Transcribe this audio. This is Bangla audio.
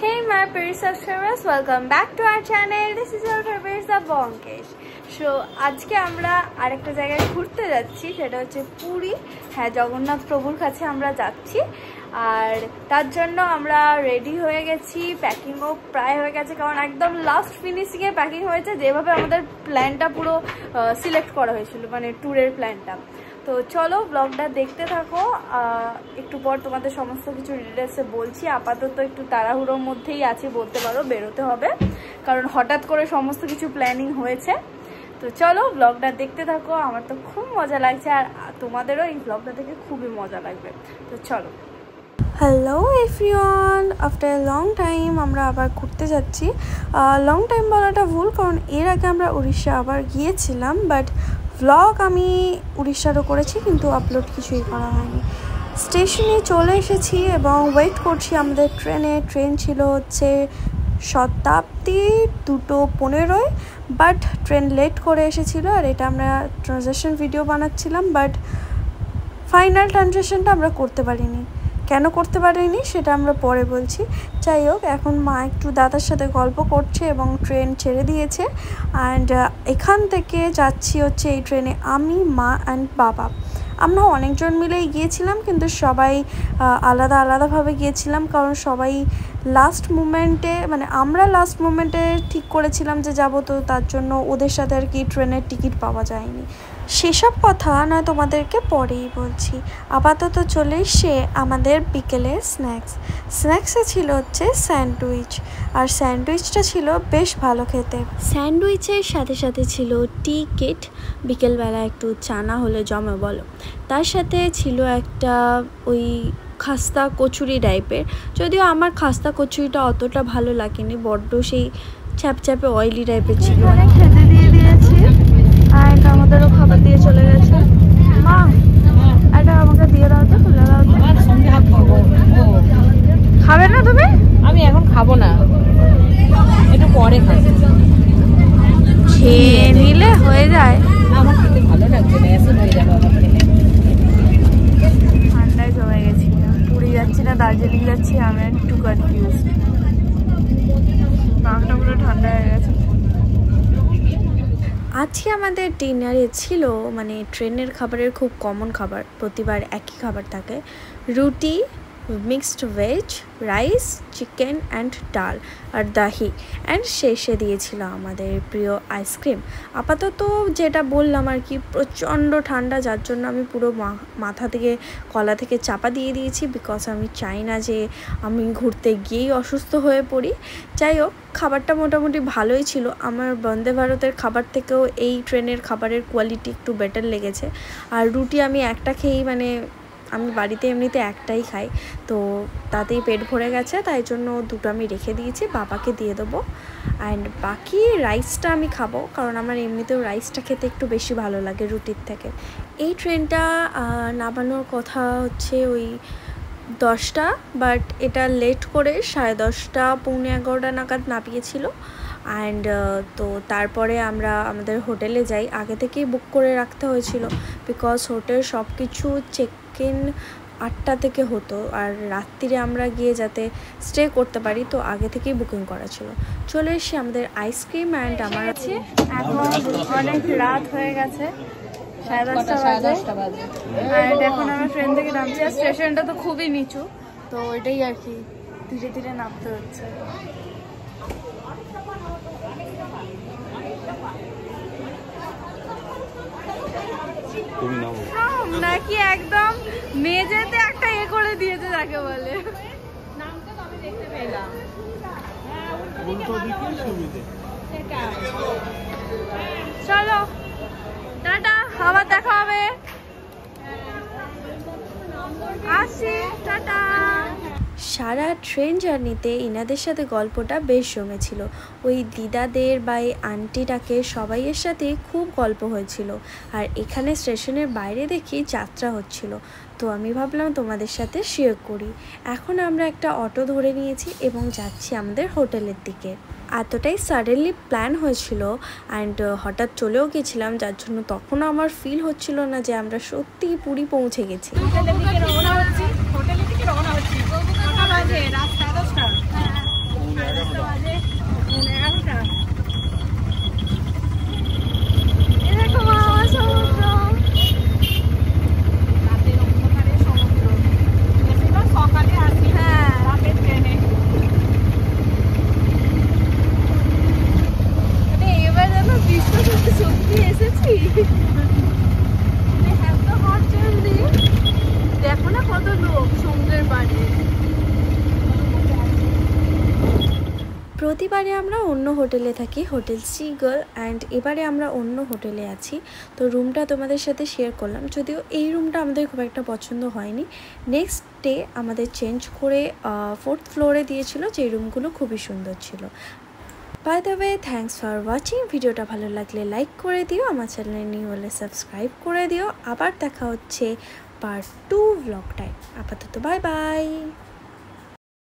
Hey my pretty subscribers, welcome back to our channel. This is your favorite Bonkesh. So আজকে আমরা আরেকটা জায়গায় ঘুরতে যাচ্ছি, সেটা হচ্ছে পুরী। হ্যাঁ, জগন্নাথ প্রভুর কাছে আমরা যাচ্ছি আর তার জন্য আমরা রেডি হয়ে গেছি। প্যাকিংও প্রায় হয়ে গেছে, কারণ একদম লাস্ট ফিনিশিংয়ে প্যাকিং হয়েছে, যেভাবে আমাদের প্ল্যানটা পুরো সিলেক্ট করা হয়েছিল, মানে ট্যুরের প্ল্যানটা। তো চলো ব্লগটা দেখতে থাকো, একটু পর তোমাদের সমস্ত কিছু ডিটেলসে বলছি। আপাতত একটু তাড়াহুড়োর মধ্যেই আছি বলতে পারো, বেরোতে হবে কারণ হঠাৎ করে সমস্ত কিছু প্ল্যানিং হয়েছে। তো চলো ব্লগটা দেখতে থাকো, আমার তো খুব মজা লাগছে আর তোমাদেরও এই ব্লগটা দেখে খুবই মজা লাগবে। তো চলো। Hello everyone, after long time আমরা আবার ঘুরতে যাচ্ছি। লং টাইম বলাটা ভুল, কারণ এর আগে আমরা উড়িষ্যা আবার গিয়েছিলাম, বাট ব্লগ আমি উড়িষ্যারও করেছি কিন্তু আপলোড কিছুই করা হয়নি। স্টেশনে চলে এসেছি এবং ওয়েট করছি আমাদের ট্রেন ছিল হচ্ছে শতাব্দী 2:15, বাট ট্রেন লেট করে এসেছিলো আর এটা আমরা ট্রানজ্যাকশন ভিডিও বানাচ্ছিলাম, বাট ফাইনাল ট্রানজ্যাকশনটা আমরা করতে পারিনি। কেন করতে পারিনি সেটা আমরা পরে বলছি। যাই হোক, এখন মা একটু দাদার সাথে গল্প করছে এবং ট্রেন ছেড়ে দিয়েছে। অ্যান্ড এখান থেকে যাচ্ছি হচ্ছে এই ট্রেনে আমি, মা অ্যান্ড বাবা। আমরা অনেকজন মিলেই গিয়েছিলাম, কিন্তু সবাই আলাদা আলাদাভাবে গিয়েছিলাম, কারণ সবাই লাস্ট মুমেন্টে, মানে আমরা লাস্ট মুমেন্টে ঠিক করেছিলাম যে যাব, তো তার জন্য ওদের সাথে আর কি ট্রেনের টিকিট পাওয়া যায়নি। সেসব কথা না তোমাদেরকে পরেই বলছি। আপাতত চলে এসে আমাদের বিকেলের স্ন্যাক্সে ছিল হচ্ছে স্যান্ডউইচ, আর স্যান্ডউইচটা ছিল বেশ ভালো খেতে। স্যান্ডউইচের সাথে সাথে ছিল টিকিট, বিকেলবেলা একটু চানা হলে জমে বলো। তার সাথে ছিল একটা ওই খাস্তা কচুরি টাইপের, যদিও আমার খাস্তা কচুরিটা অতটা ভালো লাগেনি, বড্ড সেই চ্যাপচ্যাপে অয়েলি টাইপের ছিল। অনেক খেতে দিয়ে দিয়েছি আর আমাদেরও খাবার দিয়ে চলে গেছে। মা এটা আমাকে দিয়ে দাও তো, খুলে দাও তো। খাবে না তুমি? আমি এখন খাবো না, একটু পরে খাবো। খেয়ে নিলে হয়ে যায়। আমার খেতে ভালো লাগছে না, অ্যাসিড হয়ে যাবে আমার খেলে। ঠান্ডায় জমে গেছি, পুরী যাচ্ছি না দার্জিলিং যাচ্ছি, আমি একটু কনফিউজ। নাকটা পুরো ঠান্ডা হয়ে গেছে। আজকে আমাদের ডিনারে ছিল, মানে ট্রেনের খাবারের খুব কমন খাবার, প্রতিবার একই খাবার থাকে, রুটি, mixed veg, rice, chicken and ডাল আর দহি, অ্যান্ড শেষে দিয়েছিল আমাদের প্রিয় আইসক্রিম। আপাতত যেটা বললাম আর কি, প্রচণ্ড ঠান্ডা, যার জন্য আমি পুরো মাথা থেকে গলা থেকে চাপা দিয়ে দিয়েছি, বিকজ আমি চাই না যে আমি ঘুরতে গিয়েই অসুস্থ হয়ে পড়ি। যাই হোক, খাবারটা মোটামুটি ভালোই ছিল। আমার বন্দে ভারতের খাবার থেকেও এই ট্রেনের খাবারের কোয়ালিটি একটু বেটার লেগেছে। আর রুটি আমি একটা খেয়েই, মানে আমি বাড়িতে এমনিতে একটাই খাই, তো তাতেই পেট ভরে গেছে, তাই জন্য দুটো আমি রেখে দিয়েছি, বাবাকে দিয়ে দেবো। অ্যান্ড বাকি রাইসটা আমি খাবো, কারণ আমার এমনিতেও রাইসটা খেতে একটু বেশি ভালো লাগে রুটির থেকে। এই ট্রেনটা নামানোর কথা হচ্ছে ওই 10টা, বাট এটা লেট করে 10:30, 11:45 নাগাদ নামিয়েছিল। অ্যান্ড তো তারপরে আমরা আমাদের হোটেলে যাই। আগে থেকেই বুক করে রাখতে হয়েছিল, বিকজ হোটেল সব কিছু চেক ইন 8টা থেকে হতো, আর রাত্রিরে আমরা গিয়ে যাতে স্টে করতে পারি, তো আগে থেকেই বুকিং করা ছিল। চলে এসে আমাদের আইসক্রিম অ্যান্ড আমার আছে। এখন অনেক রাত হয়ে গেছে, 10:30 বাজে। অ্যান্ড এখন আমরা ট্রেন থেকে নামছি, আর স্টেশনটা তো খুবই নিচু, তো ওইটাই আর কি ধীরে ধীরে নামতে হচ্ছে। নাকি একদম মেঝেতে একটা এ করে দিয়েছে, যাকে বলে। চলো টাটা, আবার দেখা হবে, আসি, টাটা। সারা ট্রেন জার্নিতে ইনাদের সাথে গল্পটা বেশ জমেছিল। ওই দিদাদের বা এই আন্টিটাকে সবাইয়ের সাথে খুব গল্প হয়েছিল। আর এখানে স্টেশনের বাইরে দেখি যাত্রা হচ্ছিল, তো আমি ভাবলাম তোমাদের সাথে শেয়ার করি। এখন আমরা একটা অটো ধরে নিয়েছি এবং যাচ্ছি আমাদের হোটেলের দিকে। এতটাই সাডেনলি প্ল্যান হয়েছিল অ্যান্ড হঠাৎ চলেও গেছিলাম, যার জন্য তখনও আমার ফিল হচ্ছিল না যে আমরা সত্যিই পুরী পৌঁছে গেছি। প্রতিবারে আমরা অন্য হোটেলে থাকি, হোটেল সিগাল, অ্যান্ড এবারে আমরা অন্য হোটেলে আছি। তো রুমটা তোমাদের সাথে শেয়ার করলাম, যদিও এই রুমটা আমাদের খুব একটা পছন্দ হয়নি। নেক্সট ডে আমাদের চেঞ্জ করে 4th ফ্লোরে দিয়েছিল, যে রুমগুলো খুবই সুন্দর ছিল। By the way, thanks for watching. ভিডিওটা ভালো লাগলে লাইক করে দিও, আমার চ্যানেলে নিউ হলে সাবস্ক্রাইব করে দিও। আবার দেখা হচ্ছে পার্ট 2 ব্লগটায়। আপাতত বাই বাই।